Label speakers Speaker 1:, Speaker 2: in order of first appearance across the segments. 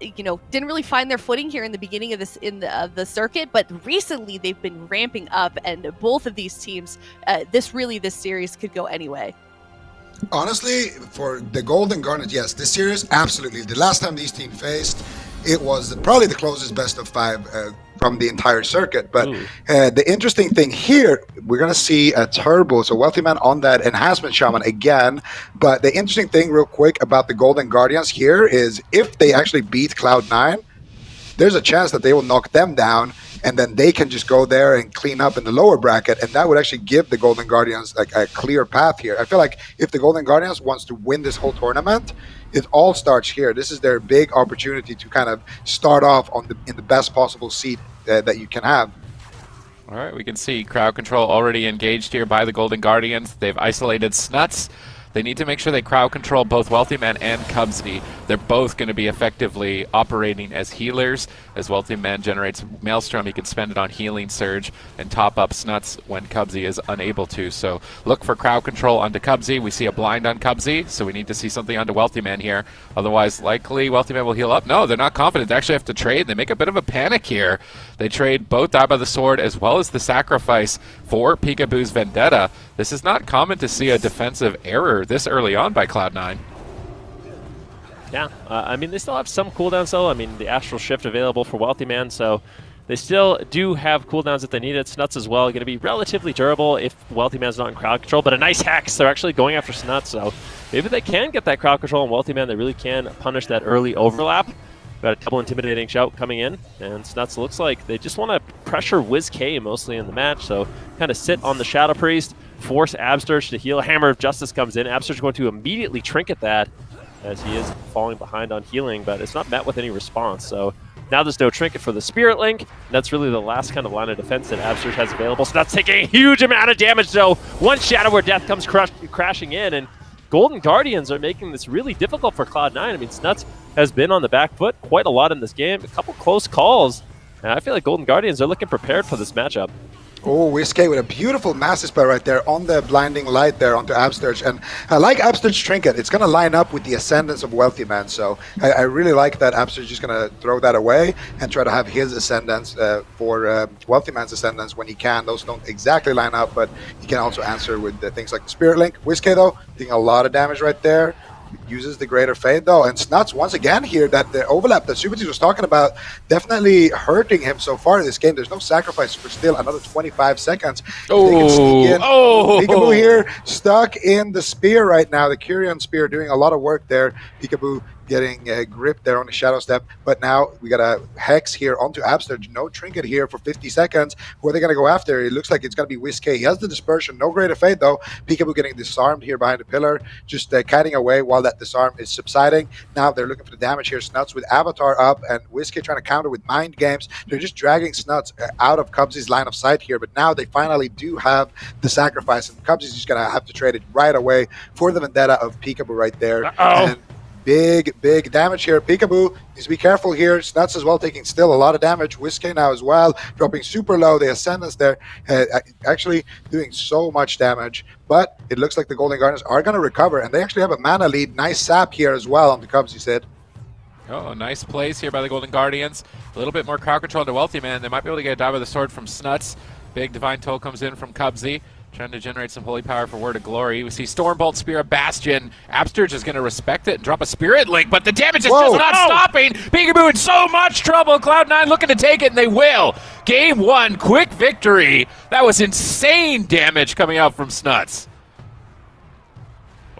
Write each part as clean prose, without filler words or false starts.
Speaker 1: didn't really find their footing here in the beginning of the circuit, but recently they've been ramping up, and both of these teams, this series could go any way.
Speaker 2: Honestly, for the Golden Garnet, yes, this series, absolutely. The last time these teams faced, it was probably the closest best of 5 from the entire circuit. But the interesting thing here, we're going to see a turbo, so Wealthy Man on that enhancement shaman again. But the interesting thing real quick about the Golden Guardians here is if they actually beat Cloud9, there's a chance that they will knock them down, and then they can just go there and clean up in the lower bracket, and that would actually give the Golden Guardians like a clear path here. I feel like if the Golden Guardians wants to win this whole tournament, it all starts here. This is their big opportunity to kind of start off in the best possible seat that you can have.
Speaker 3: All right, we can see crowd control already engaged here by the Golden Guardians. They've isolated Snuts. They need to make sure they crowd control both Wealthy Man and Cubsy. They're both going to be effectively operating as healers. As Wealthy Man generates Maelstrom, he can spend it on Healing Surge and top up Snuts when Cubsy is unable to. So look for crowd control onto Cubsy. We see a blind on Cubsy, so we need to see something onto Wealthy Man here. Otherwise, likely Wealthy Man will heal up. No, they're not confident. They actually have to trade. They make a bit of a panic here. They trade both Die by the Sword as well as the sacrifice for Peekaboo's Vendetta. This is not common to see a defensive error this early on by Cloud9.
Speaker 4: Yeah, I mean, they still have some cooldowns, though. I mean, the Astral Shift available for Wealthy Man, so they still do have cooldowns if they need it. Snuts as well, going to be relatively durable if Wealthy Man's not in crowd control, but a nice hex. They're actually going after Snuts, so maybe they can get that crowd control on Wealthy Man. They really can punish that early overlap. Got a double intimidating shout coming in, and Snuts looks like they just want to pressure WizK mostly in the match, so kind of sit on the Shadow Priest, force Absterge to heal. Hammer of Justice comes in. Absterge going to immediately trinket that as he is falling behind on healing, but it's not met with any response. So now there's no trinket for the Spirit Link. That's really the last kind of line of defense that Absterge has available. Snuts taking a huge amount of damage, though. One Shadow where Death comes crashing in, and Golden Guardians are making this really difficult for Cloud9. I mean, Snuts has been on the back foot quite a lot in this game. A couple close calls, and I feel like Golden Guardians are looking prepared for this matchup.
Speaker 2: Oh, WizK with a beautiful massive spell right there on the blinding light there onto Absterge. And I like Absterge's trinket. It's going to line up with the Ascendance of Wealthy Man. So I really like that Absterge is just going to throw that away and try to have his Ascendance for Wealthy Man's Ascendance when he can. Those don't exactly line up, but he can also answer with things like the Spirit Link. WizK, though, doing a lot of damage right there. Uses the Greater Fade, though, and Snuts once again here, that the overlap that Super was talking about definitely hurting him so far in this game. There's no sacrifice for still another 25 seconds. Peekaboo here stuck in the spear right now. The Kyrian Spear doing a lot of work there. Peekaboo getting gripped there on the Shadow Step, but now we got a Hex here onto Absterge. No trinket here for 50 seconds. Who are they going to go after? It looks like it's going to be WizK. He has the Dispersion, no Greater Fade though. Peekaboo getting disarmed here behind the pillar, just kiting away while that disarm is subsiding. Now they're looking for the damage here. Snuts with Avatar up, and WizK trying to counter with Mind Games. They're just dragging Snuts out of Cubsy's line of sight here, but now they finally do have the sacrifice, and Cubsy's just going to have to trade it right away for the Vendetta of Peekaboo right there. And big damage here. Peekaboo needs to be careful here. Snuts as well taking still a lot of damage. WizK now as well, dropping super low. The Ascendance there actually doing so much damage. But it looks like the Golden Guardians are going to recover, and they actually have a mana lead. Nice sap here as well on the Cubs, he said.
Speaker 3: Oh, nice plays here by the Golden Guardians. A little bit more crowd control to Wealthy Man. They might be able to get a Die by the Sword from Snuts. Big Divine Toll comes in from Cubsy, trying to generate some holy power for Word of Glory. We see Stormbolt, Spear of Bastion. Absterge is going to respect it and drop a Spirit Link, but the damage is just not stopping. Peekaboo in so much trouble. Cloud9 looking to take it, and they will. Game 1, quick victory. That was insane damage coming out from Snuts.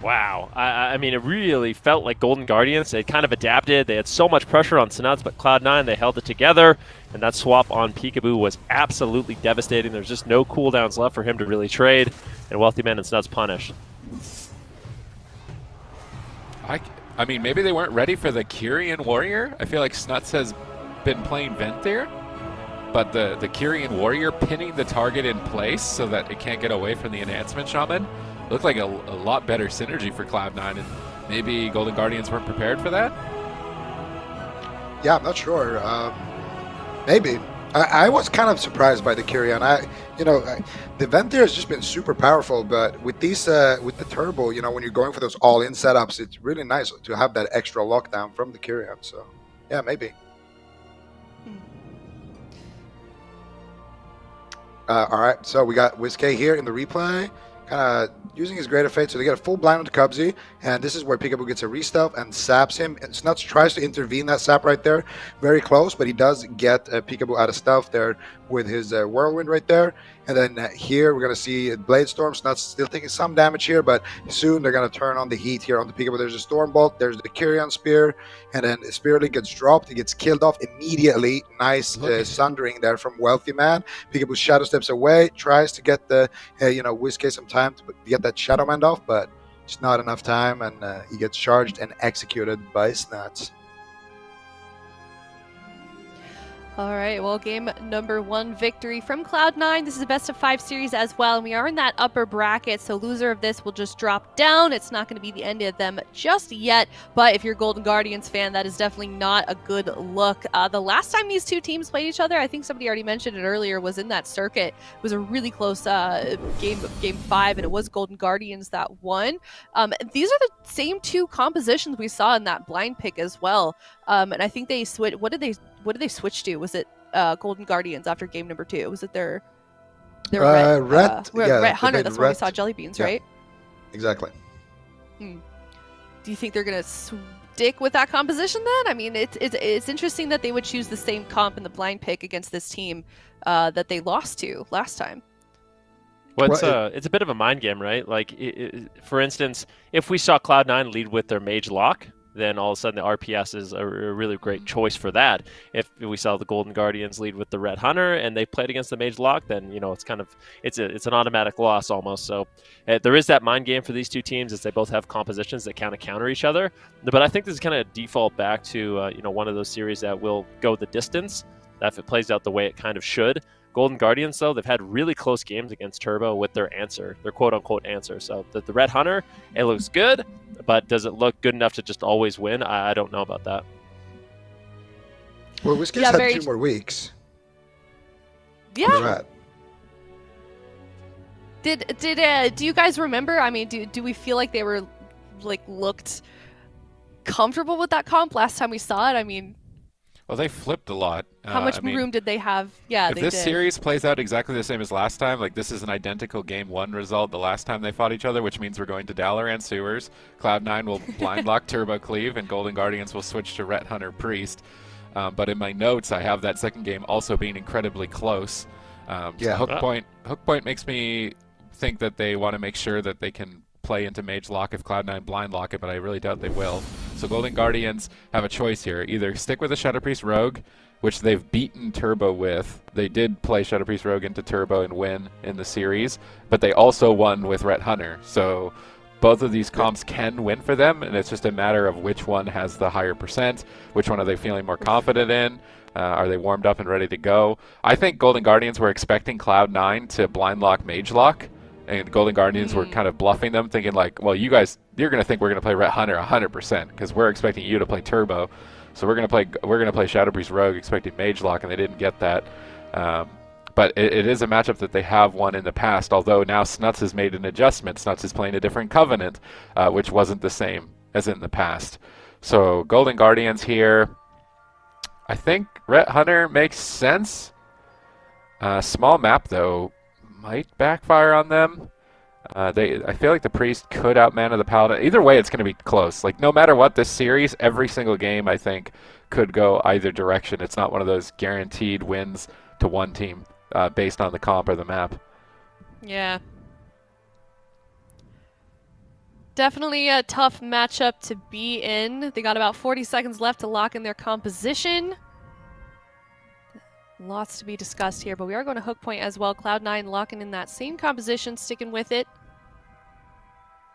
Speaker 4: Wow. I mean, it really felt like Golden Guardians. They kind of adapted. They had so much pressure on Snuts, but Cloud9, they held it together. And that swap on Peekaboo was absolutely devastating. There's just no cooldowns left for him to really trade. And Wealthy Man and Snuts punished.
Speaker 3: I mean, maybe they weren't ready for the Kyrian Warrior. I feel like Snuts has been playing Vent there. But the Kyrian Warrior pinning the target in place so that it can't get away from the Enhancement Shaman looked like a lot better synergy for Cloud9, and maybe Golden Guardians weren't prepared for that?
Speaker 2: Yeah, I'm not sure. Maybe. I was kind of surprised by the Kyrian. The Vent there has just been super powerful, but with these, with the Turbo, when you're going for those all-in setups, it's really nice to have that extra lockdown from the Kyrian. So Yeah, maybe. All right, so we got Whiskey here in the replay, kind of using his Greater Fate, so they get a full blind onto Cubsy, and this is where Peekaboo gets a restealth and saps him. And Snuts tries to intervene that sap right there, very close, but he does get Peekaboo out of stealth there with his Whirlwind right there. And then here we're going to see Blade Storm. Snuts still taking some damage here, but soon they're going to turn on the heat here on the Peekaboo. There's a Storm Bolt, there's the Kyrian Spear, and then Spirit Link gets dropped. It gets killed off immediately. Nice sundering there from Wealthy Man. Peekaboo shadow steps away, tries to get the, Whiskey some time to get that Shadow Man off, but it's not enough time, and he gets charged and executed by Snuts.
Speaker 1: All right, well, game number 1 victory from Cloud9. This is a best of 5 series as well, and we are in that upper bracket, so loser of this will just drop down. It's not going to be the end of them just yet, but if you're a Golden Guardians fan, that is definitely not a good look. The last time these two teams played each other, I think somebody already mentioned it earlier, was in that circuit. It was a really close game 5, and it was Golden Guardians that won. These are the same 2 compositions we saw in that blind pick as well, and I think they switched. What did they switch to? Was it Golden Guardians after game number 2? Was it their Red Hunter? That's where we saw Jelly Beans, right?
Speaker 2: Exactly.
Speaker 1: Do you think they're gonna stick with that composition then? I mean, it's interesting that they would choose the same comp in the blind pick against this team that they lost to last time.
Speaker 4: Well, it's a bit of a mind game, right? Like, for instance, if we saw Cloud9 lead with their Mage Lock, then all of a sudden the RPS is a really great choice for that. If we saw the Golden Guardians lead with the Red Hunter and they played against the Mage Lock, then it's an automatic loss almost. So there is that mind game for these two teams, as they both have compositions that kind of counter each other. But I think this is kind of default back to one of those series that will go the distance, that if it plays out the way it kind of should. Golden Guardians, though, they've had really close games against Turbo with their quote-unquote answer. So the Red Hunter, it looks good, but does it look good enough to just always win? I don't know about that.
Speaker 2: Well, Whiskey's had 2 more weeks.
Speaker 1: Yeah. Do you guys remember? I mean, do we feel like they were looked comfortable with that comp last time we saw it? I mean,
Speaker 3: well, they flipped a lot.
Speaker 1: How much room did they have? Yeah,
Speaker 3: if this series plays out exactly the same as last time, this is an identical game 1 result the last time they fought each other, which means we're going to Dalaran Sewers. Cloud9 will blind lock Turbo Cleave, and Golden Guardians will switch to Ret Hunter Priest. But in my notes, I have that second game also being incredibly close. Hook Point makes me think that they want to make sure that they can play into Mage Lock if Cloud9 blind lock it, but I really doubt they will. So Golden Guardians have a choice here. Either stick with the Shadow Priest Rogue, which they've beaten Turbo with. They did play Shadow Priest Rogue into Turbo and win in the series, but they also won with Ret Hunter. So both of these comps can win for them, and it's just a matter of which one has the higher percent, which one are they feeling more confident in. Are they warmed up and ready to go? I think Golden Guardians were expecting Cloud9 to blind lock Mage Lock, and Golden Guardians were kind of bluffing them, thinking well, you're going to think we're going to play Ret Hunter 100% because we're expecting you to play Turbo. So we're going to play Shadow Priest Rogue expecting Mage Lock, and they didn't get that. But it is a matchup that they have won in the past, although now Snuts has made an adjustment. Snuts is playing a different Covenant, which wasn't the same as in the past. So Golden Guardians here. I think Ret Hunter makes sense. Small map, though, might backfire on them. I feel like the Priest could outmana the Paladin. Either way, it's going to be close. No matter what, this series, every single game, I think, could go either direction. It's not one of those guaranteed wins to one team based on the comp or the map.
Speaker 1: Yeah. Definitely a tough matchup to be in. They got about 40 seconds left to lock in their composition. Lots to be discussed here, but we are going to Hook Point as well. Cloud9 locking in that same composition, sticking with it.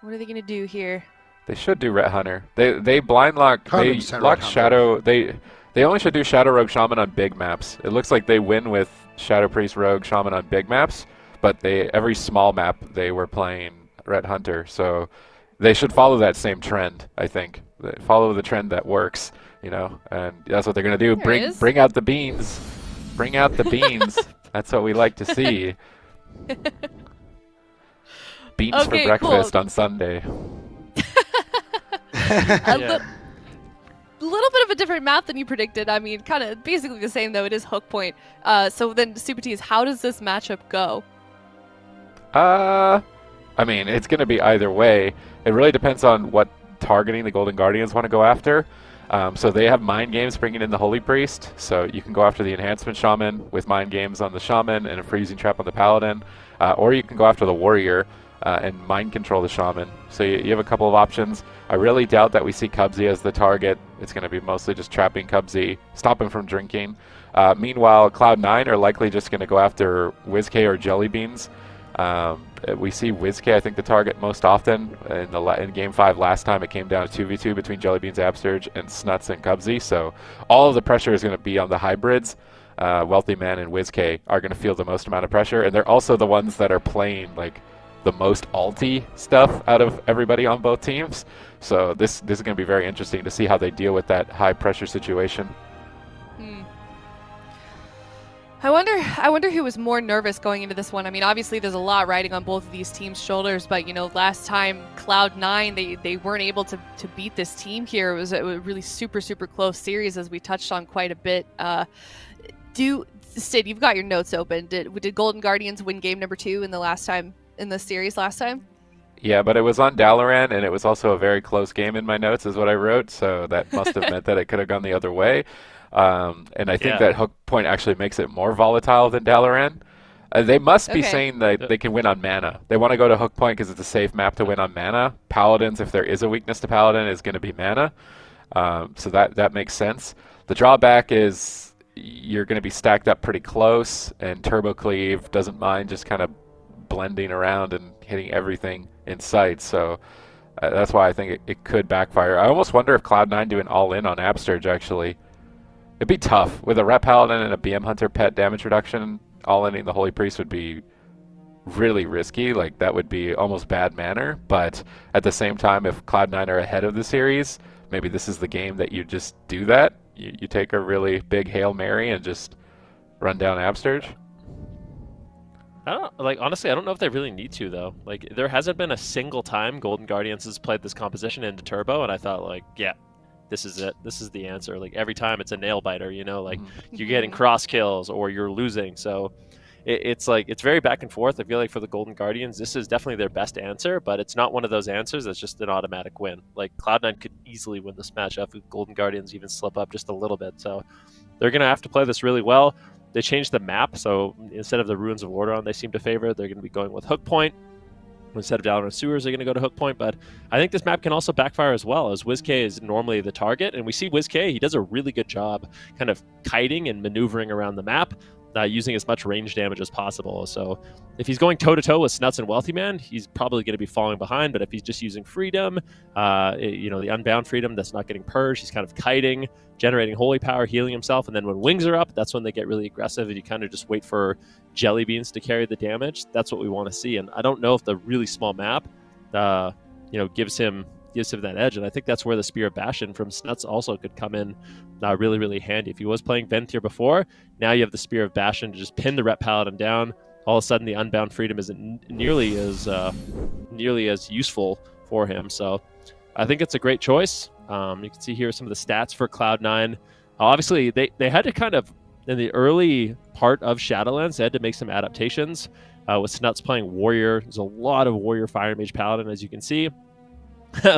Speaker 1: What are they going to do here?
Speaker 3: They should do Ret Hunter. They blind lock. They lock Shadow. They only should do Shadow Rogue Shaman on big maps. It looks like they win with Shadow Priest Rogue Shaman on big maps, but every small map they were playing Ret Hunter. So they should follow that same trend. I think follow the trend that works. And that's what they're going to do. Bring out the beans. Bring out the beans. That's what we like to see. Beans for breakfast on Sunday.
Speaker 1: little bit of a different map than you predicted. I mean, kind of basically the same, though. It is hook point. So then, Super T's, how does this matchup go?
Speaker 3: I mean, it's going to be either way. It really depends on what targeting the Golden Guardians want to go after. So they have Mind Games bringing in the Holy Priest, so you can go after the Enhancement Shaman with Mind Games on the Shaman and a Freezing Trap on the Paladin, or you can go after the Warrior and Mind Control the Shaman. So you have a couple of options. I really doubt that we see Cubsy as the target. It's going to be mostly just trapping Cubsy, stop him from drinking. Meanwhile, Cloud9 are likely just going to go after WizK or Jellybeans. We see WizK, I think, the target most often. In Game 5 last time, it came down to 2v2 between Jellybeans, Absterge, and Snuts and Cubsy. So all of the pressure is going to be on the hybrids. Wealthy Man and WizK are going to feel the most amount of pressure, and they're also the ones that are playing like the most ulti stuff out of everybody on both teams. So this is going to be very interesting to see how they deal with that high pressure situation.
Speaker 1: I wonder who was more nervous going into this one. I mean, obviously there's a lot riding on both of these teams' shoulders, but you know, last time Cloud9 they weren't able to beat this team here. It was a really super close series, as we touched on quite a bit. Sid, you've got your notes open. Did Golden Guardians win game number 2 in the series last time?
Speaker 3: Yeah, but it was on Dalaran, and it was also a very close game in my notes, is what I wrote, so that must have meant that it could have gone the other way. And I think that hook point actually makes it more volatile than Dalaran. They must be saying that they can win on mana. They want to go to hook point because it's a safe map to win on mana. Paladins, if there is a weakness to Paladin, is going to be mana. So that makes sense. The drawback is you're going to be stacked up pretty close, and Turbo Cleave doesn't mind just kind of blending around and hitting everything in sight. So that's why I think it could backfire. I almost wonder if Cloud9 do an all-in on Absterge, actually. It'd be tough. With a Ret Paladin and a BM Hunter pet damage reduction, all-inning the Holy Priest would be really risky. Like, that would be almost bad manner. But at the same time, if Cloud9 are ahead of the series, maybe this is the game that you just do that. You take a really big Hail Mary and just run down Absterge.
Speaker 4: Honestly, I don't know if they really need to, though. Like, there hasn't been a single time Golden Guardians has played this composition into Turbo, and I thought, like, yeah, this is it. This is the answer. Like, every time it's a nail biter, you know, like, you're getting cross kills or you're losing. So it's like, it's very back and forth. I feel like for the Golden Guardians, this is definitely their best answer, but it's not one of those answers that's just an automatic win. Like, Cloud9 could easily win this matchup if Golden Guardians even slip up just a little bit. So they're going to have to play this really well. They changed the map, so instead of the Ruins of Lordaeron they seem to favor, they're going to be going with Hook Point. Instead of Dalaran Sewers, they're going to go to Hook Point, but I think this map can also backfire as well, as WizK is normally the target, and we see WizK, he does a really good job kind of kiting and maneuvering around the map, using as much range damage as possible. So if he's going toe-to-toe with Snuts and Wealthy Man, he's probably going to be falling behind, but if he's just using Freedom, the Unbound Freedom that's not getting purged, he's kind of kiting, generating holy power, healing himself, and then when wings are up, that's when they get really aggressive, and you kind of just wait for Jellybeans to carry the damage. That's what we want to see, and I don't know if the really small map, gives him that edge, and I think that's where the Spear of Bastion from Snuts also could come in really handy. If he was playing Venthyr before, now you have the Spear of Bastion to just pin the Ret Paladin down. All of a sudden, the Unbound Freedom isn't nearly as useful for him. So I think it's a great choice. You can see here some of the stats for Cloud9. Obviously, they had to kind of, in the early part of Shadowlands, they had to make some adaptations. With Snuts playing Warrior, there's a lot of Warrior Fire Mage Paladin, as you can see.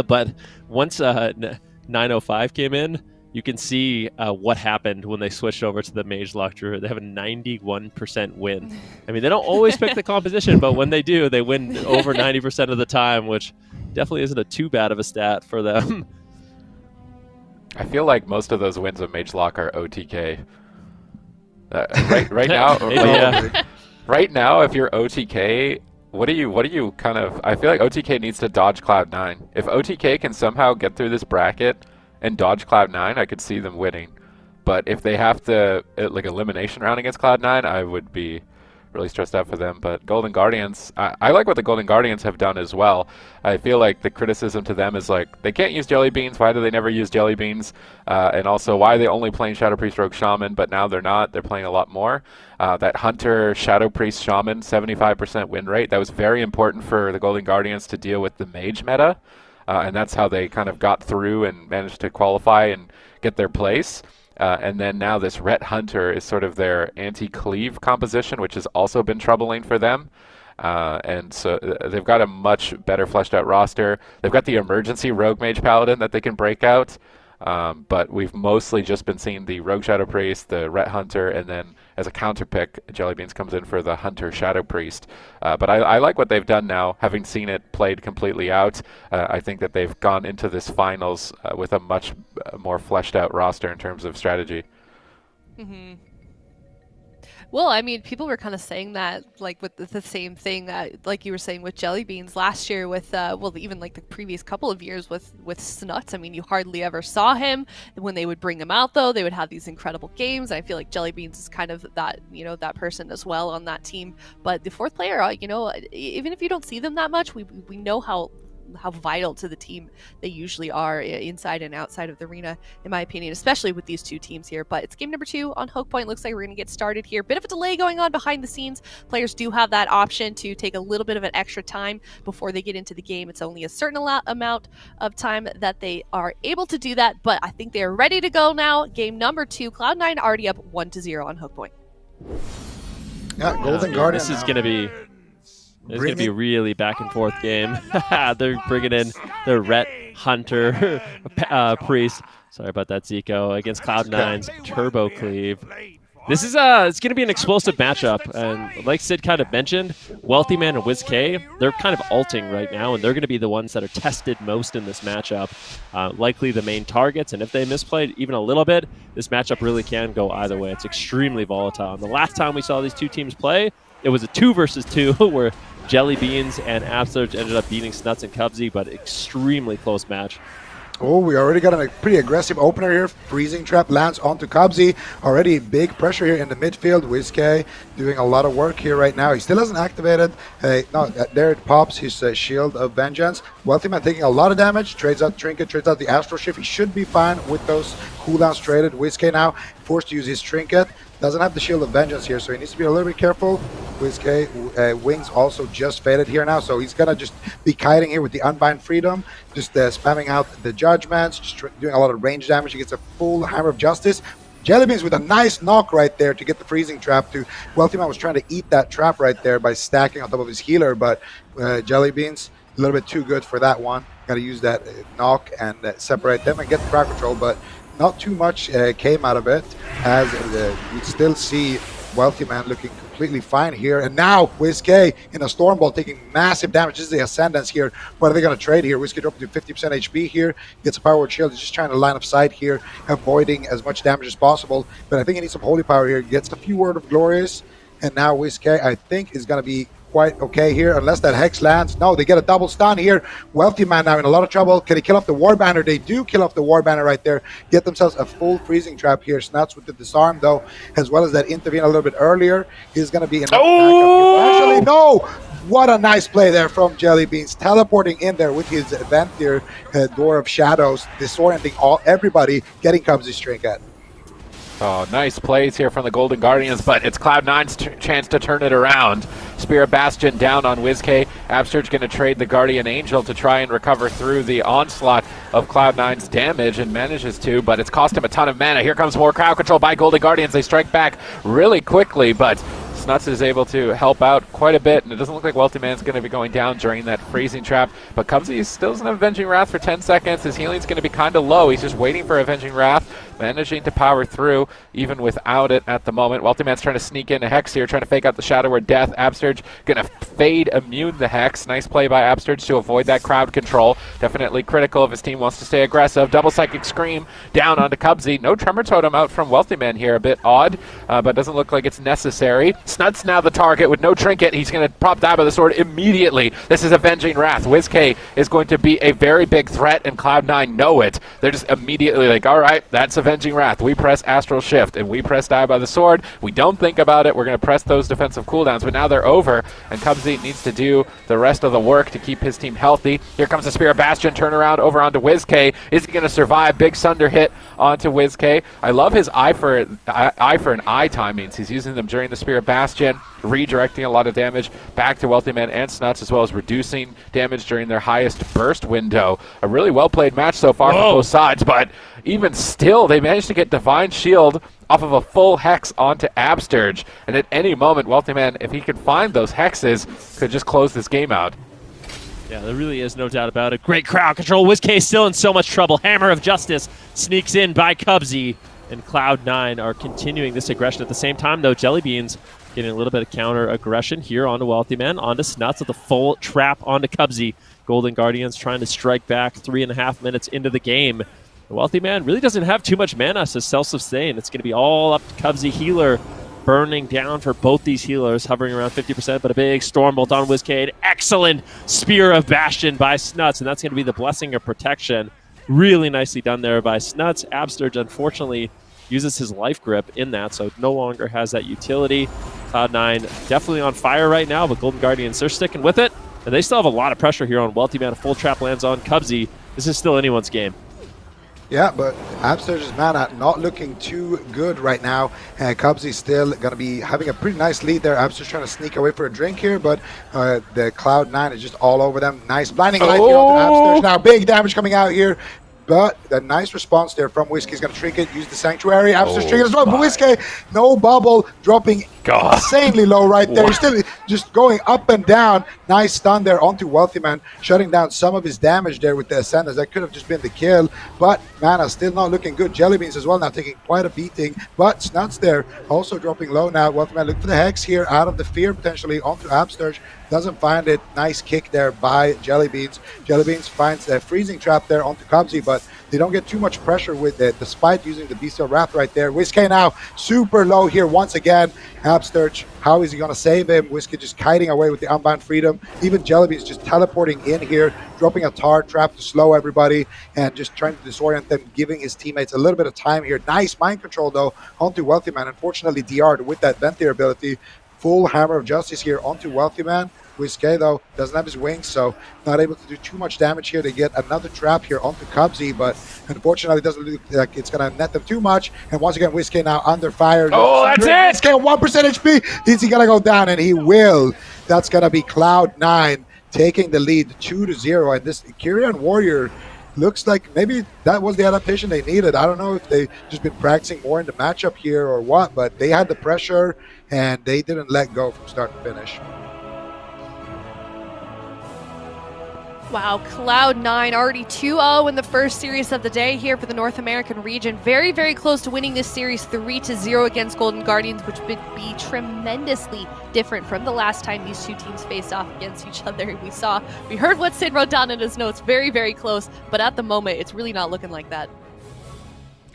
Speaker 4: But once 905 came in, you can see what happened when they switched over to the Mage Lock Druid. They have a 91% win. I mean, they don't always pick the composition, but when they do, they win over 90% of the time, which definitely isn't too bad of a stat for them.
Speaker 3: I feel like most of those wins of Mage Lock are OTK. Right now, right now, if you're OTK, what do you kind of? I feel like OTK needs to dodge Cloud9. If OTK can somehow get through this bracket and dodge Cloud9, I could see them winning. But if they have to like elimination round against Cloud9, I would be really stressed out for them. But Golden Guardians, I like what the Golden Guardians have done as well. I feel like the criticism to them is like, they can't use Jelly Beans. Why do they never use Jelly Beans? And also, why are they only playing Shadow Priest Rogue Shaman, but now they're not? They're playing a lot more. That Hunter Shadow Priest Shaman, 75% win rate, that was very important for the Golden Guardians to deal with the Mage meta. And that's how they kind of got through and managed to qualify and get their place. And then now this Ret Hunter is sort of their anti-cleave composition, which has also been troubling for them. And so they've got a much better fleshed out roster. They've got the emergency Rogue Mage Paladin that they can break out. But we've mostly just been seeing the Rogue Shadow Priest, the Ret Hunter, and then as a counter pick, Jellybeans comes in for the Hunter Shadow Priest. But I like what they've done now, having seen it played completely out. I think that they've gone into this finals with a much more fleshed out roster in terms of strategy.
Speaker 1: Mm-hmm. Well, I mean, people were kind of saying that, like, with the same thing that, like you were saying with Jellybeans last year with, well, even like the previous couple of years with Snuts. I mean, you hardly ever saw him. When they would bring him out, though, they would have these incredible games. I feel like Jellybeans is kind of that, that person as well on that team. But the fourth player, even if you don't see them that much, we know how vital to the team they usually are inside and outside of the arena, in my opinion, especially with these two teams here. But it's game number 2 on Hook Point. Looks like we're going to get started here. Bit of a delay going on behind the scenes. Players do have that option to take a little bit of an extra time before they get into the game. It's only a certain amount of time that they are able to do that, but I think they are ready to go now. Game number 2, Cloud9 already up 1-0 on Hook Point.
Speaker 2: Yeah, Golden Guardian.
Speaker 4: This is going to be... It's going to be a really back and forth game. They're bringing in the Ret Hunter Priest. Sorry about that, Zico. Against Cloud9's Turbo Cleave. This is it's going to be an explosive matchup. And like Sid kind of mentioned, Wealthy Man and WizK, they're kind of ulting right now, and they're going to be the ones that are tested most in this matchup. Likely the main targets, and if they misplayed even a little bit, this matchup really can go either way. It's extremely volatile. And the last time we saw these two teams play, it was a 2 versus 2 where Jellybeans and Absolute ended up beating Snuts and Cubsy, but extremely close match.
Speaker 2: Oh, we already got a pretty aggressive opener here. Freezing Trap lands onto Cubsy. Already big pressure here in the midfield. WizK doing a lot of work here right now. He still hasn't activated. There it pops his Shield of Vengeance. Wealthy Man taking a lot of damage. Trades out Trinket, trades out the Astral Shift. He should be fine with those cooldowns traded. WizK now forced to use his Trinket. Doesn't have the Shield of Vengeance here, so he needs to be a little bit careful. WizK Wings also just faded here now, so he's going to just be kiting here with the Unbind Freedom, just spamming out the Judgments, just doing a lot of range damage. He gets a full Hammer of Justice. Jellybeans with a nice knock right there to get the Freezing Trap to... Wealthy Man was trying to eat that trap right there by stacking on top of his healer, but Jellybeans, a little bit too good for that one. Got to use that knock and separate them and get the crowd control, but not too much came out of it, as we still see Wealthy Man looking completely fine here. And now WizK in a Stormbolt taking massive damage. This is the Ascendance here. What are they going to trade here? WizK dropping to 50% HP here. Gets a Power Word Shield. He's just trying to line of sight here, avoiding as much damage as possible. But I think he needs some Holy Power here. Gets a few Word of Glorious. And now WizK, I think, is going to be quite okay here, unless that Hex lands. No, they get a double stun here. Wealthy Man now in a lot of trouble. Can he kill off the War Banner? They do kill off the War Banner right there. Get themselves a full Freezing Trap here. Snuts with the Disarm, though, as well as that intervene a little bit earlier. He's going to be enough backup. Actually, no! What a nice play there from Jellybeans. Teleporting in there with his Venthyr, Door of Shadows, disorienting everybody, getting Cubsy's Trinket.
Speaker 3: Oh, nice plays here from the Golden Guardians, but it's Cloud9's chance to turn it around. Spirit Bastion down on WizK. Absurge going to trade the Guardian Angel to try and recover through the onslaught of Cloud9's damage, and manages to, but it's cost him a ton of mana. Here comes more crowd control by Golden Guardians. They strike back really quickly, but Snuts is able to help out quite a bit, and it doesn't look like Wealthy Man's going to be going down during that Freezing Trap, but Cubsy still doesn't have Avenging Wrath for 10 seconds. His healing's going to be kind of low. He's just waiting for Avenging Wrath, managing to power through even without it at the moment. Wealthy Man's trying to sneak in a Hex here, trying to fake out the Shadow Word Death. Absurge going to fade immune the Hex. Nice play by Absurge to avoid that crowd control. Definitely critical if his team wants to stay aggressive. Double Psychic Scream down onto Cubsy. No Tremor Totem out from Wealthy Man here. A bit odd, but doesn't look like it's necessary. Snuts now the target with no Trinket. He's going to pop Dive by the Sword immediately. This is Avenging Wrath. WizK is going to be a very big threat, and Cloud9 know it. They're just immediately like, all right, that's Avenging Wrath. We press Astral Shift, and we press Dive by the Sword. We don't think about it. We're going to press those defensive cooldowns, but now they're over, and Cubsy needs to do the rest of the work to keep his team healthy. Here comes the Spirit Bastion turnaround over onto WizK. Is he going to survive? Big Sunder hit onto WizK. I love his eye for an eye timings. He's using them during the Spirit Bastion. Bastion, redirecting a lot of damage back to Wealthy Man and Snuts, as well as reducing damage during their highest burst window. A really well-played match so far from both sides, but even still, they managed to get Divine Shield off of a full Hex onto Absturge, and at any moment, Wealthy Man, if he can find those Hexes, could just close this game out.
Speaker 4: Yeah, there really is no doubt about it. Great crowd control. WizK still in so much trouble. Hammer of Justice sneaks in by Cubsy, and Cloud9 are continuing this aggression. At the same time, though, Jellybeans getting a little bit of counter aggression here onto Wealthy Man, onto Snuts with a full trap onto Cubsy. Golden Guardians trying to strike back 3.5 minutes into the game. The Wealthy Man really doesn't have too much mana to self-sustain. It's going to be all up to Cubsy healer, burning down for both these healers, hovering around 50%, but a big Stormbolt on WizK. Excellent Spear of Bastion by Snuts, and that's going to be the Blessing of Protection. Really nicely done there by Snuts. Absturge, unfortunately, uses his life grip in that, so no longer has that utility. Cloud9 definitely on fire right now, but Golden Guardians, they're sticking with it, and they still have a lot of pressure here on Wealthy Man. A full trap lands on Cubsy. This is still anyone's game.
Speaker 2: Yeah, but Absturge's mana not looking too good right now. And Cubsy's still going to be having a pretty nice lead there. Absturge trying to sneak away for a drink here, but the Cloud9 is just all over them. Nice blinding light here onto Absturge. Now big damage coming out here. But a nice response there from WizK. He's going to trinket, use the Sanctuary. Absturge trinket as well. But WizK, no bubble, dropping insanely low right there. He's still just going up and down. Nice stun there onto Wealthy Man, shutting down some of his damage there with the Ascenders. That could have just been the kill, but mana still not looking good. Jellybeans as well now taking quite a beating, but Snuts there also dropping low now. Wealthy Man look for the Hex here out of the fear potentially onto Absturge. Doesn't find it. Nice kick there by Jellybeans. Jellybeans finds a freezing trap there onto Cubsy, but they don't get too much pressure with it, despite using the Bestial Wrath right there. WizK now super low here once again. Absturge, how is he going to save him? WizK just kiting away with the Unbound Freedom. Even Jellybeans just teleporting in here, dropping a tar trap to slow everybody, and just trying to disorient them, giving his teammates a little bit of time here. Nice mind control, though, onto Wealthy Man. Unfortunately, DR'd with that Ventier ability. Full Hammer of Justice here onto Wealthy Man. WizK, though, doesn't have his wings, so not able to do too much damage here. They get another trap here onto Cubsy, but unfortunately, it doesn't look like it's going to net them too much. And once again, WizK now under fire.
Speaker 3: Oh, that's it!
Speaker 2: WizK 1% HP. Is he going to go down? And he will. That's going to be Cloud9 taking the lead 2-0. And this Kyrian Warrior looks like maybe that was the adaptation they needed. I don't know if they just been practicing more in the matchup here or what, but they had the pressure and they didn't let go from start to finish.
Speaker 1: Wow, Cloud9 already 2-0 in the first series of the day here for the North American region. Very, very close to winning this series 3-0 against Golden Guardians, which would be tremendously different from the last time these two teams faced off against each other. We heard what Sid wrote down in his notes. Very, very close, but at the moment, it's really not looking like that.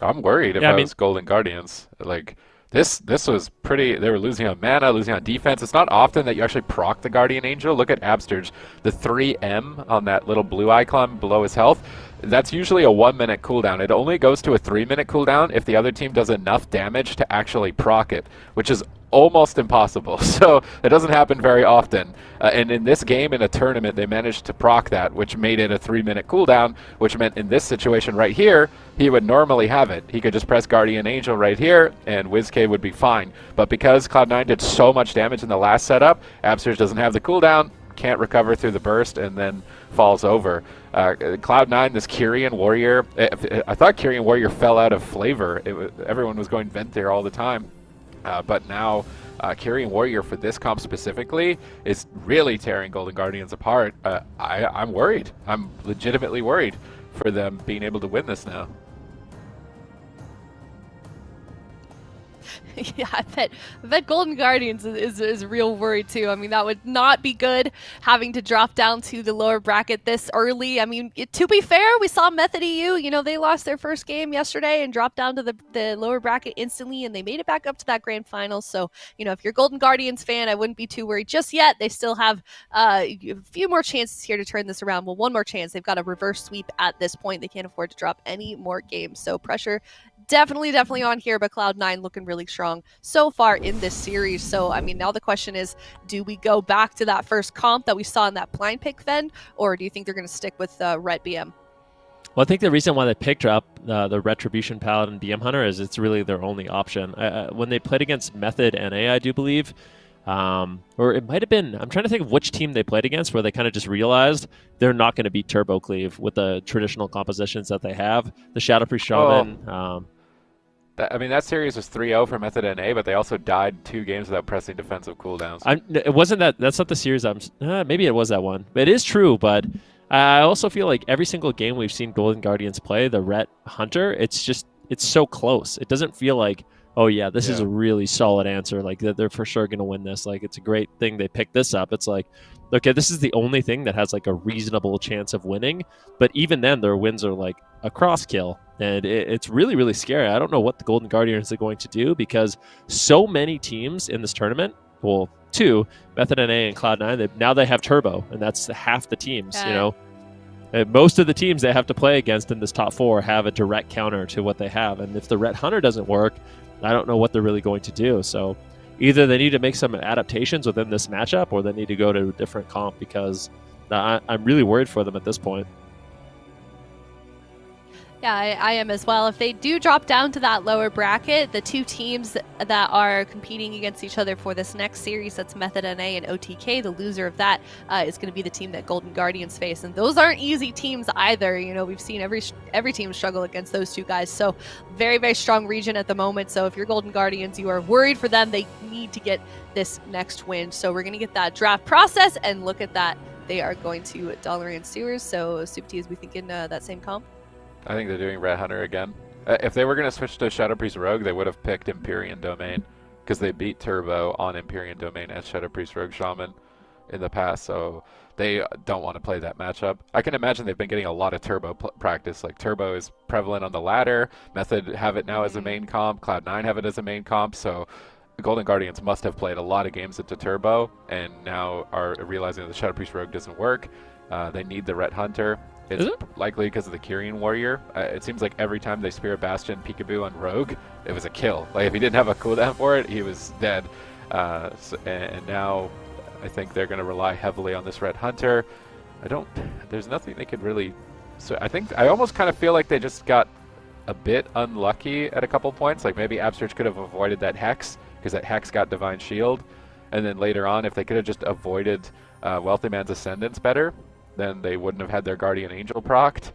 Speaker 3: I'm worried if I was Golden Guardians. Like, this was pretty. They were losing on mana, losing on defense. It's not often that you actually proc the Guardian Angel. Look at Absturge, the 3M on that little blue icon below his health. That's usually a 1-minute cooldown. It only goes to a 3-minute cooldown if the other team does enough damage to actually proc it, which is almost impossible. So it doesn't happen very often. And in this game, in a tournament, they managed to proc that, which made it a 3-minute cooldown, which meant in this situation right here, he would normally have it. He could just press Guardian Angel right here, and WizK would be fine. But because Cloud9 did so much damage in the last setup, Absturge doesn't have the cooldown, can't recover through the burst, and then falls over. Cloud9, this Kyrian Warrior, I thought Kyrian Warrior fell out of flavor. Everyone was going Ventier all the time. But now Kyrian Warrior for this comp specifically is really tearing Golden Guardians apart. I'm worried. I'm legitimately worried for them being able to win this now.
Speaker 1: Yeah, I bet Golden Guardians is real worried too. I mean, that would not be good, having to drop down to the lower bracket this early. I mean, to be fair, we saw Method EU, they lost their first game yesterday and dropped down to the lower bracket instantly, and they made it back up to that grand final. So, if you're a Golden Guardians fan, I wouldn't be too worried just yet. They still have a few more chances here to turn this around. Well, one more chance. They've got a reverse sweep at this point. They can't afford to drop any more games. So pressure definitely on here, but Cloud9 looking really strong so far in this series. So, I mean, now the question is, do we go back to that first comp that we saw in that blind pick Vend, or do you think they're going to stick with Ret BM?
Speaker 4: Well, I think the reason why they picked up the Retribution Paladin BM Hunter is it's really their only option. When they played against Method NA, I do believe, Or it might have been, I'm trying to think of which team they played against where they kind of just realized they're not going to beat Turbo Cleave with the traditional compositions that they have. The Shadow Priest Shaman.
Speaker 3: That series was 3-0 for Method NA, but they also died 2 games without pressing defensive cooldowns.
Speaker 4: It wasn't that. That's not the series. Maybe it was that one. But it is true. But I also feel like every single game we've seen Golden Guardians play, the Ret Hunter, it's so close. It doesn't feel like, oh yeah, this is a really solid answer. Like they're for sure going to win this. Like it's a great thing they picked this up. It's like, okay, this is the only thing that has like a reasonable chance of winning. But even then, their wins are like a cross kill. And it's really, really scary. I don't know what the Golden Guardians are going to do because so many teams in this tournament, well, 2, Method NA and Cloud9, now they have Turbo, and that's half the teams, you know. And most of the teams they have to play against in this top 4 have a direct counter to what they have. And if the Ret Hunter doesn't work, I don't know what they're really going to do. So either they need to make some adaptations within this matchup or they need to go to a different comp because I'm really worried for them at this point.
Speaker 1: Yeah, I am as well. If they do drop down to that lower bracket, the 2 teams that are competing against each other for this next series, that's Method NA and OTK, the loser of that is going to be the team that Golden Guardians face. And those aren't easy teams either. You know, we've seen every team struggle against those 2 guys. So very, very strong region at the moment. So if you're Golden Guardians, you are worried for them. They need to get this next win. So we're going to get that draft process and look at that. They are going to Dollar Sewers. So Soup T, is we thinking that same comp?
Speaker 3: I think they're doing Ret Hunter again. If they were going to switch to Shadow Priest Rogue, they would have picked Empyrean Domain because they beat Turbo on Empyrean Domain as Shadow Priest Rogue Shaman in the past, so they don't want to play that matchup. I can imagine they've been getting a lot of Turbo practice. Like Turbo is prevalent on the ladder, Method have it now as a main comp, Cloud9 have it as a main comp, so the Golden Guardians must have played a lot of games into Turbo and now are realizing that the Shadow Priest Rogue doesn't work. They need the Ret Hunter. It's likely because of the Kyrian Warrior. It seems like every time they Spirit Bastion Peekaboo on Rogue, it was a kill. Like if he didn't have a cooldown for it, he was dead. And now I think they're going to rely heavily on this Ret Hunter. There's nothing they could really... So I almost kind of feel like they just got a bit unlucky at a couple points. Like maybe Absurge could have avoided that Hex, because that Hex got Divine Shield. And then later on, if they could have just avoided Wealthy Man's Ascendance better, then they wouldn't have had their Guardian Angel procced.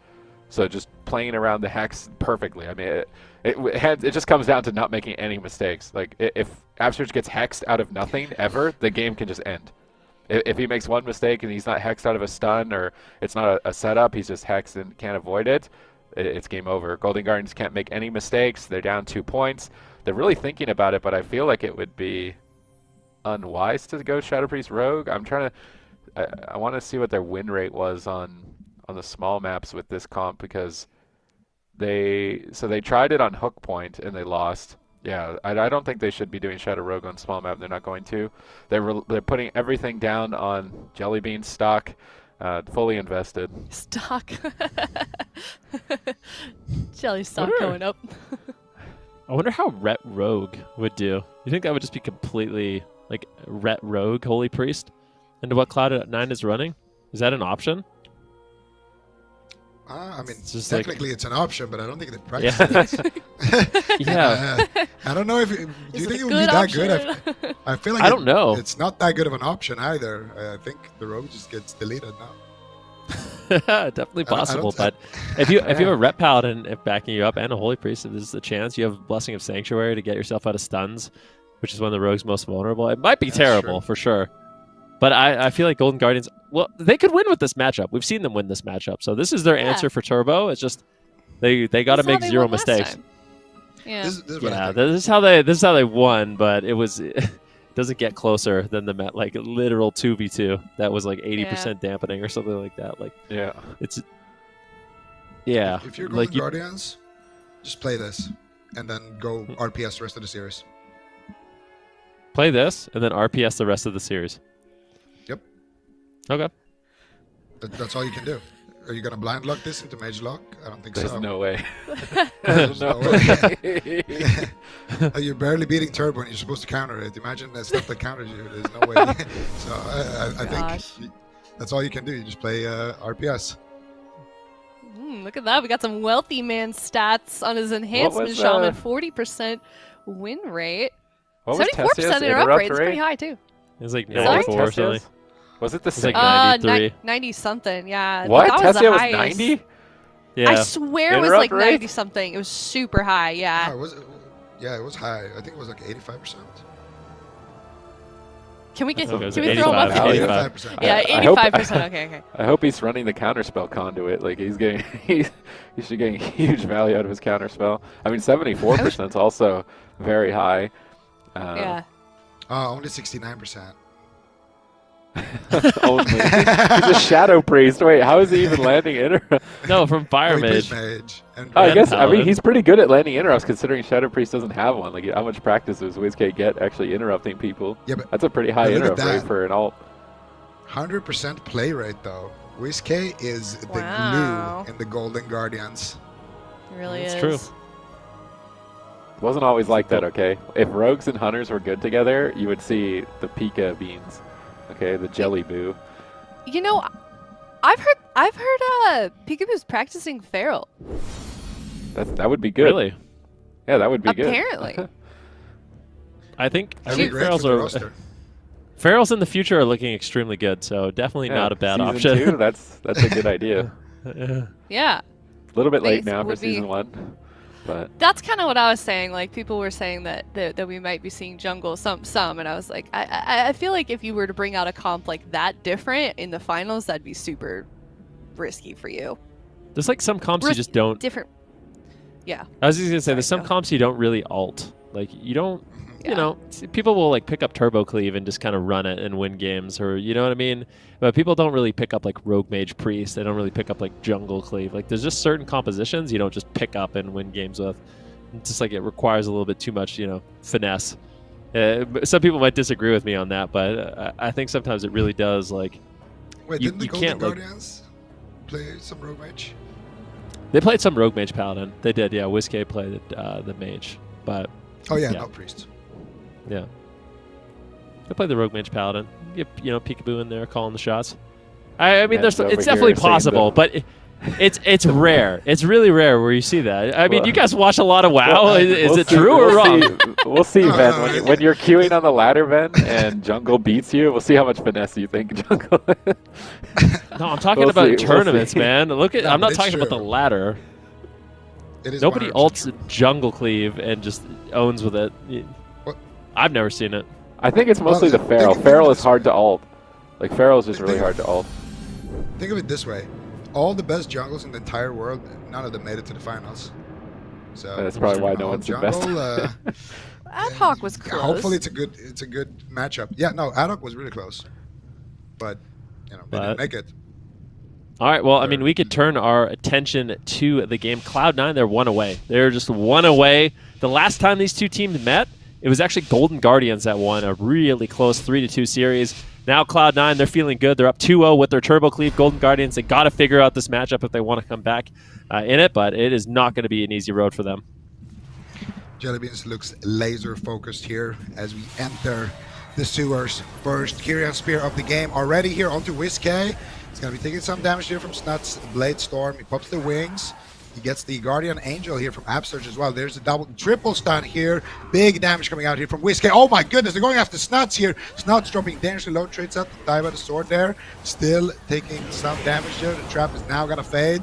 Speaker 3: So just playing around the Hex perfectly. I mean, it just comes down to not making any mistakes. Like, if Absurge gets hexed out of nothing ever, the game can just end. If he makes one mistake and he's not hexed out of a stun or it's not a setup, he's just hexed and can't avoid it, it's game over. Golden Guardians can't make any mistakes. They're down 2 points. They're really thinking about it, but I feel like it would be unwise to go Shadow Priest Rogue. I want to see what their win rate was on the small maps with this comp because they tried it on Hook Point and they lost. Yeah, I don't think they should be doing Shadow Rogue on small map. They're not going to. They're putting everything down on Jellybean stock, fully invested.
Speaker 1: Stock. Jelly stock going up.
Speaker 4: I wonder how Ret Rogue would do. You think that would just be completely like Ret Rogue Holy Priest? Into what Cloud9 is running? Is that an option?
Speaker 2: I mean,
Speaker 4: it's
Speaker 2: technically it's an option, but I don't think they practice it.
Speaker 4: Yeah.
Speaker 2: I don't know if... do you think it would be that good? I feel like
Speaker 4: I don't know.
Speaker 2: It's not that good of an option either. I think the rogue just gets deleted now.
Speaker 4: Definitely possible, but if you have a Ret Paladin backing you up and a Holy Priest, if there's a chance, you have Blessing of Sanctuary to get yourself out of stuns, which is one of the rogues most vulnerable. It might be terrible, for sure. But I feel like Golden Guardians, well, they could win with this matchup. We've seen them win this matchup. So this is their answer for Turbo. It's just they got to make 0 mistakes.
Speaker 1: Yeah.
Speaker 2: This
Speaker 4: is how they won, but it doesn't get closer than the like literal 2v2 that was like 80% dampening or something like that. Like it's
Speaker 2: If you're Golden Guardians, just play this and then go RPS the rest of the series.
Speaker 4: Play this and then RPS the rest of the series.
Speaker 2: Yep.
Speaker 4: Okay.
Speaker 2: That's all you can do. Are you going to blind lock this into Mage Lock? I don't think
Speaker 3: There's
Speaker 2: so.
Speaker 3: no way.
Speaker 2: There's no way. You're barely beating Turbo and you're supposed to counter it. Imagine that stuff that counters you. There's no way. So I think that's all you can do. You just play RPS.
Speaker 1: Look at that. We got some wealthy man stats on his enhancement shaman. 40% win rate. 74% interrupt rate. It's pretty high too.
Speaker 4: It was like
Speaker 3: Yeah, what was
Speaker 4: 94 or something.
Speaker 3: Tessia's? Was it the
Speaker 4: It's
Speaker 3: same?
Speaker 4: like 93.
Speaker 1: 90 something, yeah.
Speaker 3: What?
Speaker 1: That was the
Speaker 3: Tessia was
Speaker 1: highest.
Speaker 3: 90?
Speaker 4: Yeah.
Speaker 1: I swear it was
Speaker 3: Interrupt
Speaker 1: like
Speaker 3: rate?
Speaker 1: 90 something. It was super high, yeah.
Speaker 2: Yeah, it was high. I think it was like 85%.
Speaker 1: Can we get?
Speaker 4: I think it was
Speaker 1: Can we throw him up?
Speaker 4: 85.
Speaker 2: 85%.
Speaker 1: Yeah,
Speaker 3: I hope-
Speaker 1: 85%. Okay.
Speaker 3: I hope he's running the counterspell conduit. Like he's getting, he should getting huge value out of his counterspell. I mean, 74% is also very high.
Speaker 1: Yeah.
Speaker 2: Only 69%.
Speaker 3: Only. He's a shadow priest. Wait, how is he even landing interrupts?
Speaker 4: No, from Fire
Speaker 2: He plays
Speaker 4: Mage.
Speaker 2: mage. And
Speaker 3: I guess. I mean,
Speaker 4: Paladin.
Speaker 3: he's pretty good at landing interrupts, considering Shadow Priest doesn't have one. Like, how much practice does WizK get actually interrupting people?
Speaker 2: Yeah, but
Speaker 3: That's a pretty high
Speaker 2: look at
Speaker 3: interrupt rate
Speaker 2: that.
Speaker 3: for an alt.
Speaker 2: 100% play rate though. WizK is the
Speaker 1: Wow.
Speaker 2: glue in the Golden Guardians.
Speaker 1: It really
Speaker 4: That's
Speaker 1: is.
Speaker 4: true.
Speaker 3: It wasn't always like that, okay? If rogues and hunters were good together, you would see the Pika beans, okay? The jelly boo.
Speaker 1: You know, I've heard Peekaboo's practicing Feral.
Speaker 3: That would be good.
Speaker 4: Really?
Speaker 3: Yeah, that would be good.
Speaker 1: Apparently.
Speaker 4: I think
Speaker 2: That'd be great for
Speaker 4: Ferals
Speaker 2: the
Speaker 4: are
Speaker 2: roster.
Speaker 4: Ferals in the future are looking extremely good, so definitely
Speaker 3: Yeah,
Speaker 4: not a bad
Speaker 3: season
Speaker 4: option.
Speaker 3: 2, that's a good idea.
Speaker 4: Yeah.
Speaker 1: Yeah.
Speaker 3: A little bit late
Speaker 1: These
Speaker 3: now for
Speaker 1: would be-
Speaker 3: season 1, but
Speaker 1: That's kind of what I was saying. Like, people were saying that we might be seeing jungle some, and I was like, I feel like if you were to bring out a comp like that different in the finals, that'd be super risky for you.
Speaker 4: There's like some comps you just don't.
Speaker 1: Different. Yeah.
Speaker 4: I was just gonna say, there's
Speaker 1: Sorry,
Speaker 4: some
Speaker 1: go.
Speaker 4: comps you don't really alt. Like you don't.
Speaker 1: Yeah.
Speaker 4: You know, people will like pick up Turbo Cleave and just kind of run it and win games, or you know what I mean. But people don't really pick up like Rogue Mage Priest. They don't really pick up like Jungle Cleave. Like there's just certain compositions you don't just pick up and win games with. It's just like it requires a little bit too much, you know, finesse. Some people might disagree with me on that, but I think sometimes it really does. Like
Speaker 2: Wait,
Speaker 4: You-
Speaker 2: didn't the
Speaker 4: you
Speaker 2: Golden
Speaker 4: can't, like-
Speaker 2: Guardians play some Rogue Mage?
Speaker 4: they played some Rogue Mage Paladin. They did, yeah. WizK played the Mage, but
Speaker 2: Oh yeah,
Speaker 4: Yeah.
Speaker 2: not Priest.
Speaker 4: yeah. They played the Rogue Mage Paladin. Get, you know, Peekaboo in there calling the shots. I mean,
Speaker 3: Ben's
Speaker 4: there's
Speaker 3: over
Speaker 4: it's
Speaker 3: here
Speaker 4: definitely
Speaker 3: saying
Speaker 4: possible,
Speaker 3: the-
Speaker 4: but it's rare. It's really rare where you see that. I mean,
Speaker 3: Well-
Speaker 4: you guys watch a lot of WoW.
Speaker 2: Well,
Speaker 4: Is
Speaker 3: We'll
Speaker 4: it
Speaker 3: see-
Speaker 4: true or
Speaker 3: we'll
Speaker 4: wrong?
Speaker 3: See, we'll see,
Speaker 2: No,
Speaker 3: Ben.
Speaker 2: no,
Speaker 3: When you're queuing on the ladder, Ben, and Jungle beats you, we'll see how much finesse you think Jungle.
Speaker 4: No, I'm talking
Speaker 3: We'll
Speaker 4: about
Speaker 3: see, we'll
Speaker 4: tournaments,
Speaker 3: see.
Speaker 4: man. Look at.
Speaker 2: Yeah,
Speaker 4: I'm
Speaker 2: but
Speaker 4: not
Speaker 2: it's
Speaker 4: talking about the
Speaker 2: true.
Speaker 4: ladder.
Speaker 2: It is
Speaker 4: Nobody
Speaker 2: 100%
Speaker 4: ults
Speaker 2: true.
Speaker 4: Jungle Cleave and just owns with it.
Speaker 2: What?
Speaker 4: I've never seen it.
Speaker 3: I think it's mostly the
Speaker 2: Well,
Speaker 3: Feral.
Speaker 2: think of
Speaker 3: Feral is
Speaker 2: this-
Speaker 3: hard to alt. Like Feral is just really
Speaker 2: Think
Speaker 3: hard to alt.
Speaker 2: Think of it this way: all the best jungles in the entire world, none of them made it to the finals. So
Speaker 3: That's probably why no
Speaker 2: all
Speaker 3: one's the best.
Speaker 2: jungle,
Speaker 1: Ad hoc was close.
Speaker 2: Hopefully, it's a good matchup. Yeah, no, ad hoc was really close, but you know they didn't
Speaker 4: But-
Speaker 2: make it.
Speaker 4: All right, well, I mean, we could turn our attention to the game. Cloud9, they're one away. They're just one away. The last time these two teams met, it was actually Golden Guardians that won a really close 3-2 series. Now Cloud9, they're feeling good. They're up 2-0 with their Turbo Cleave. Golden Guardians, they got to figure out this matchup if they want to come back in it, but it is not going to be an easy road for them.
Speaker 2: Jellybeans looks laser focused here as we enter the sewers. First Kyrian Spear of the game already here onto WizK. He's going to be taking some damage here from Snuts Blade Storm. He pops the wings. He gets the Guardian Angel here from Upsurge as well. There's a triple stun here. Big damage coming out here from WizK. Oh my goodness, they're going after Snuts here. Snuts dropping dangerously low trades up to die by the sword there. Still taking some damage there. The trap is now going to fade.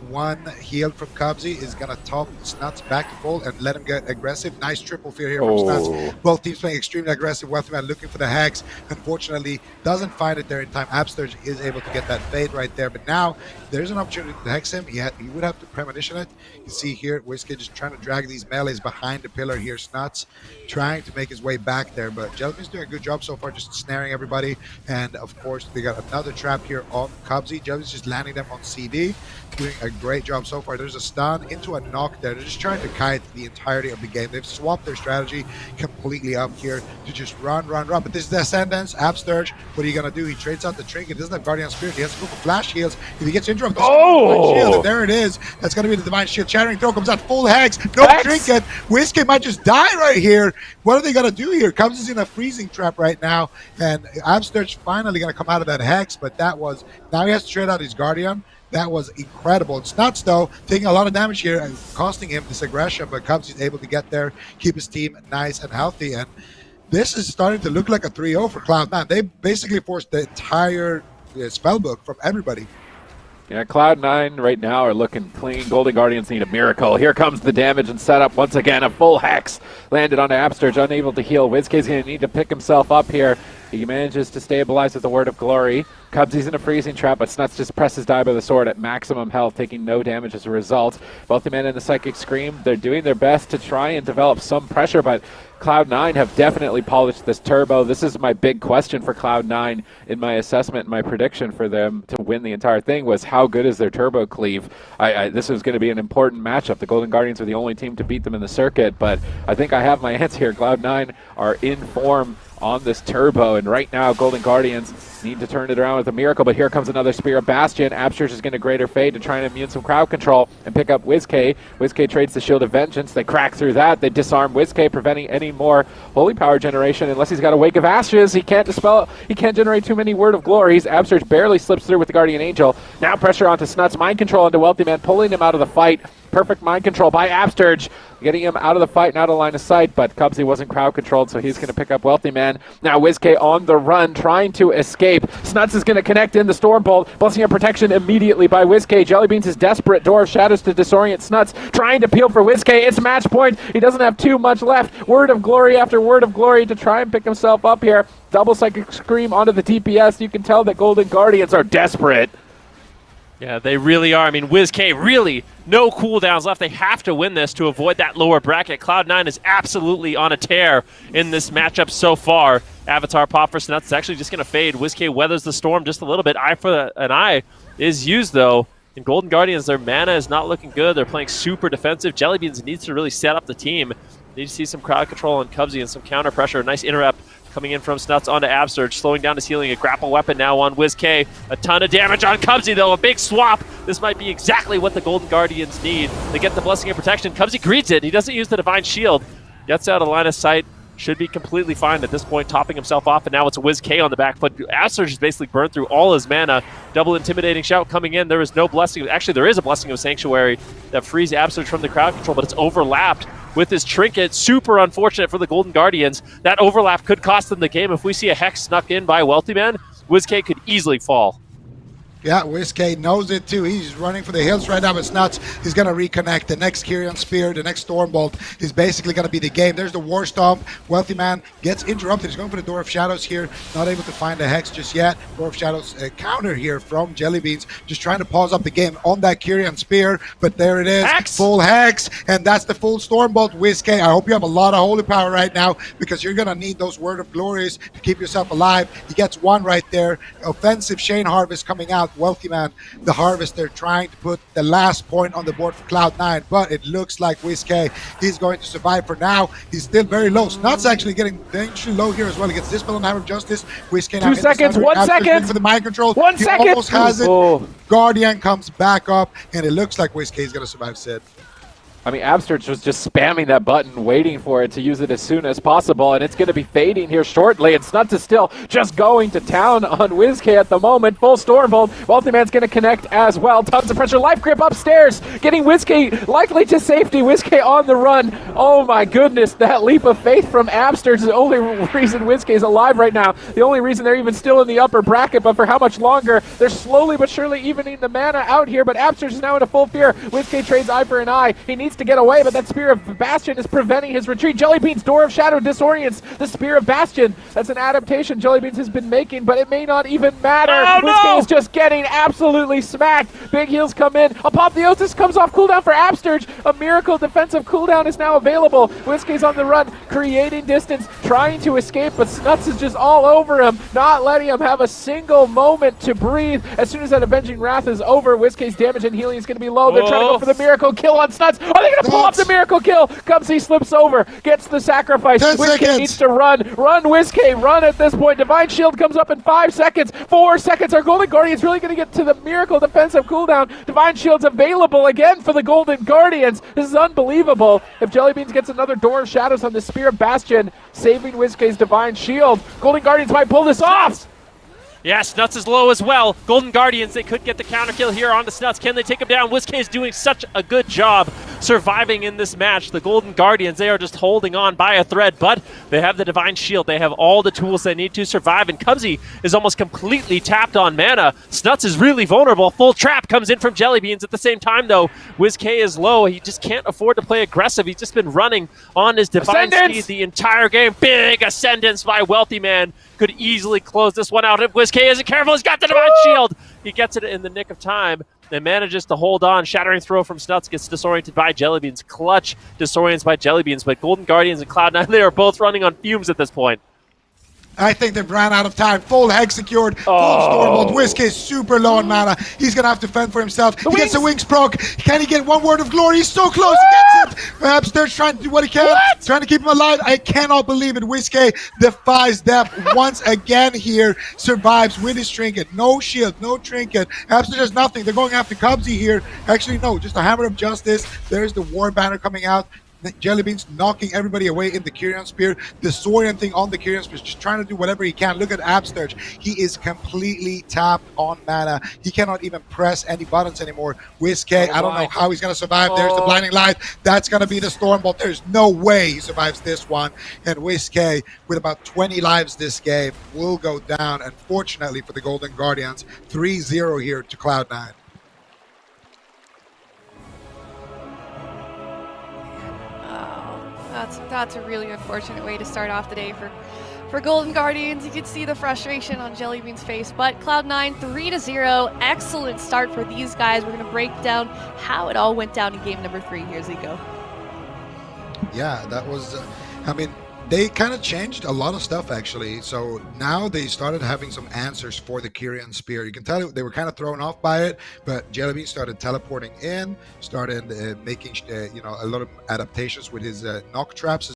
Speaker 2: One heal from Cubsy is going to top Snuts back to full and let him get aggressive. Nice triple fear here from
Speaker 3: Oh.
Speaker 2: Snuts. Both teams playing extremely aggressive. Wealthyman looking for the hacks. Unfortunately, doesn't find it there in time. Upsurge is able to get that fade right there. But now there's an opportunity to hex him. He would have to premonition it. You see here, Whiskey just trying to drag these melees behind the pillar here. Snuts trying to make his way back there. But Jellybean's doing a good job so far, just snaring everybody. And of course, they got another trap here on Cubsy. Jellybean's just landing them on CD. Doing a great job so far. There's a stun into a knock there. They're just trying to kite the entirety of the game. They've swapped their strategy completely up here to just run. But this is the Ascendance. Upsturge, what are you going to do? He trades out the trinket. He doesn't have Guardian Spirit. He has to go for flash heals. If he gets interrupted,
Speaker 3: Oh!
Speaker 2: shield, and there it is. That's going to be the Divine Shield. Shattering Throw comes out full hex. No
Speaker 3: Hex!
Speaker 2: trinket. Whiskey might just die right here. What are they going to do here? Cubs is in a freezing trap right now. And Upsturge finally going to come out of that hex. But that was, now he has to trade out his Guardian. That was incredible. It's Snuts, though, taking a lot of damage here and costing him this aggression, but Cubs is able to get there, keep his team nice and healthy. And this is starting to look like a 3-0 for Cloud9. They basically forced the entire spellbook from everybody.
Speaker 3: Yeah, Cloud9 right now are looking clean. Golden Guardians need a miracle. Here comes the damage and setup once again. A full hex landed onto Absturge, unable to heal. WizK's going to need to pick himself up here. He manages to stabilize with the Word of Glory. Cubsy's in a freezing trap, but Snuts just presses die by the sword at maximum health, taking no damage as a result. Wealthy Man and the Psychic Scream, they're doing their best to try and develop some pressure, but Cloud9 have definitely polished this turbo. This is my big question for Cloud9 in my assessment. My prediction for them to win the entire thing was how good is their turbo cleave. This was going to be an important matchup. The Golden Guardians are the only team to beat them in the circuit, but I think I have my answer here. Cloud9 are in form on this turbo, and right now Golden Guardians need to turn it around with a miracle, but here comes another Spear of Bastion. Absturge is going to Greater Fade to try and immune some crowd control and pick up WizK. WizK trades the Shield of Vengeance. They crack through that. They disarm WizK, preventing any more Holy Power generation unless he's got a Wake of Ashes. He can't dispel, he can't generate too many Word of Glories. Absturge barely slips through with the Guardian Angel. Now pressure onto Snuts, mind control onto Wealthy Man, pulling him out of the fight. Perfect mind control by Absturge, getting him out of the fight and out of line of sight, but Cubsy wasn't crowd controlled, so he's going to pick up Wealthy Man. Now WizK on the run, trying to escape. Snuts is going to connect in the Stormbolt, blessing of protection immediately by WizK. Jellybeans is desperate, Door of Shadows to disorient Snuts, trying to peel for WizK. It's match point. He doesn't have too much left. Word of Glory after Word of Glory to try and pick himself up here. Double Psychic Scream onto the DPS. You can tell that Golden Guardians are desperate.
Speaker 4: Yeah, they really are. I mean, WizK really no cooldowns left. They have to win this to avoid that lower bracket. Cloud9 is absolutely on a tear in this matchup so far. Avatar pop for Snuts is actually just going to fade. WizK weathers the storm just a little bit. Eye for an eye is used, though. And Golden Guardians, their mana is not looking good. They're playing super defensive. Jellybeans needs to really set up the team. Need to see some crowd control on Cubsy and some counter pressure. Nice interrupt coming in from Snuts onto Absturge, slowing down his healing. A grapple weapon now on WizK. A ton of damage on Cubsy, though. A big swap. This might be exactly what the Golden Guardians need. They get the Blessing of Protection. Cubsy greets it. He doesn't use the Divine Shield. Gets out of line of sight. Should be completely fine at this point, topping himself off, and now it's WizK on the back foot. Absturge has basically burned through all his mana. Double Intimidating Shout coming in. There is no Blessing. Actually, there is a Blessing of Sanctuary that frees Absturge from the crowd control, but it's overlapped with his Trinket. Super unfortunate for the Golden Guardians. That overlap could cost them the game. If we see a Hex snuck in by Wealthy Man, WizK could easily fall.
Speaker 2: Yeah, WizK knows it too. He's running for the hills right now. It's nuts. He's going to reconnect. The next Kyrian Spear, the next Stormbolt is basically going to be the game. There's the War Stomp. Wealthy Man gets interrupted. He's going for the Door of Shadows here. Not able to find the Hex just yet. Door of Shadows counter here from Jellybeans. Just trying to pause up the game on that Kyrian Spear. But there it is.
Speaker 4: Hex!
Speaker 2: Full Hex. And that's the full Stormbolt. WizK, I hope you have a lot of Holy Power right now because you're going to need those Word of Glories to keep yourself alive. He gets one right there. Offensive Shane Harvest coming out. Wealthy Man, the Harvester, trying to put the last point on the board for Cloud9, but it looks like WizK, he's going to survive for now. He's still very low. Snuts actually getting dangerously low here as well. He gets Dispel on Hammer of Justice. WizK now
Speaker 3: 2 seconds, 1 second.
Speaker 2: For the mind control.
Speaker 3: 1 second.
Speaker 2: He almost has it.
Speaker 3: Oh.
Speaker 2: Guardian comes back up, and it looks like WizK is going to survive, Sid.
Speaker 3: I mean, Absturge was just spamming that button, waiting for it to use it as soon as possible, and it's going to be fading here shortly, and Snuts is still just going to town on WizK at the moment. Full Stormbolt. Wealthy Man's going to connect as well. Tons of pressure. Life Grip upstairs, getting WizK likely to safety. WizK on the run. Oh my goodness, that leap of faith from Absturge is the only reason WizK is alive right now. The only reason they're even still in the upper bracket, but for how much longer? They're slowly but surely evening the mana out here, but Absturge is now in a full fear. WizK trades eye for an eye. He needs to get away, but that Spear of Bastion is preventing his retreat. Jellybeans, Door of Shadow disorients the Spear of Bastion. That's an adaptation Jellybeans has been making, but it may not even matter. WizK is just getting absolutely smacked. Big heals come in. Apotheosis comes off cooldown for Absturge. A miracle defensive cooldown is now available. WizK's on the run, creating distance, trying to escape, but Snuts is just all over him, not letting him have a single moment to breathe. As soon as that Avenging Wrath is over, WizK's damage and healing is going to be low. They're trying to go for the miracle kill on Snuts. Are they going to pull off the miracle kill? Cubsy slips over, gets the sacrifice. WizK needs to run. Run, WizK, run at this point. Divine Shield comes up in 5 seconds. 4 seconds. Our Golden Guardians really going to get to the miracle defensive cooldown. Divine Shield's available again for the Golden Guardians. This is unbelievable. If Jellybeans gets another Door of Shadows on the Spear of Bastion, saving WizK's Divine Shield, Golden Guardians might pull this off.
Speaker 4: Yeah, Snuts is low as well. Golden Guardians, they could get the counter kill here on the Snuts. Can they take him down? WizK is doing such a good job surviving in this match. The Golden Guardians, they are just holding on by a thread, but they have the Divine Shield. They have all the tools they need to survive, and Cubsy is almost completely tapped on mana. Snuts is really vulnerable. Full trap comes in from Jellybeans. At the same time, though, WizK is low. He just can't afford to play aggressive. He's just been running on his Divine Speed the entire game. Big Ascendance by Wealthy Man. Could easily close this one out if WizK isn't careful. He's got the Divine Shield. He gets it in the nick of time and manages to hold on. Shattering throw from Snuts gets disoriented by Jellybeans. Clutch disorients by Jellybeans, but Golden Guardians and Cloud9, they are both running on fumes at this point.
Speaker 2: I think they've ran out of time. Full Hex secured. Full Stormbolt. WizK is super low on mana. He's going to have to fend for himself. He gets the Wings proc. Can he get one Word of Glory? He's so close. He gets it. Perhaps they're trying to do what he can. Trying to keep him alive. I cannot believe it. WizK defies death once again here. Survives with his trinket. No shield. No trinket. Absolutely there's nothing. They're going after Cubsy here. Actually, no. Just a Hammer of Justice. There's the War Banner coming out. Jellybeans knocking everybody away in the Kyrian Spear. The Saurian thing on the Kyrian Spear, just trying to do whatever he can. Look at Absterge. He is completely tapped on mana. He cannot even press any buttons anymore. WizK, I don't know how he's going to survive. There's the Blinding Light. That's going to be the Stormbolt. There's no way he survives this one. And WizK, with about 20 lives this game, will go down. Unfortunately for the Golden Guardians, 3-0 here to Cloud9.
Speaker 1: That's a really unfortunate way to start off the day for Golden Guardians. You can see the frustration on Jellybean's face, but Cloud9 3-0. Excellent start for these guys. We're going to break down how it all went down in game number 3. Here's Zico.
Speaker 2: Yeah, that was, I mean, they kind of changed a lot of stuff, actually. So now they started having some answers for the Kyrian Spear. You can tell they were kind of thrown off by it, but Jellybean started teleporting in, started making, a lot of adaptations with his knock traps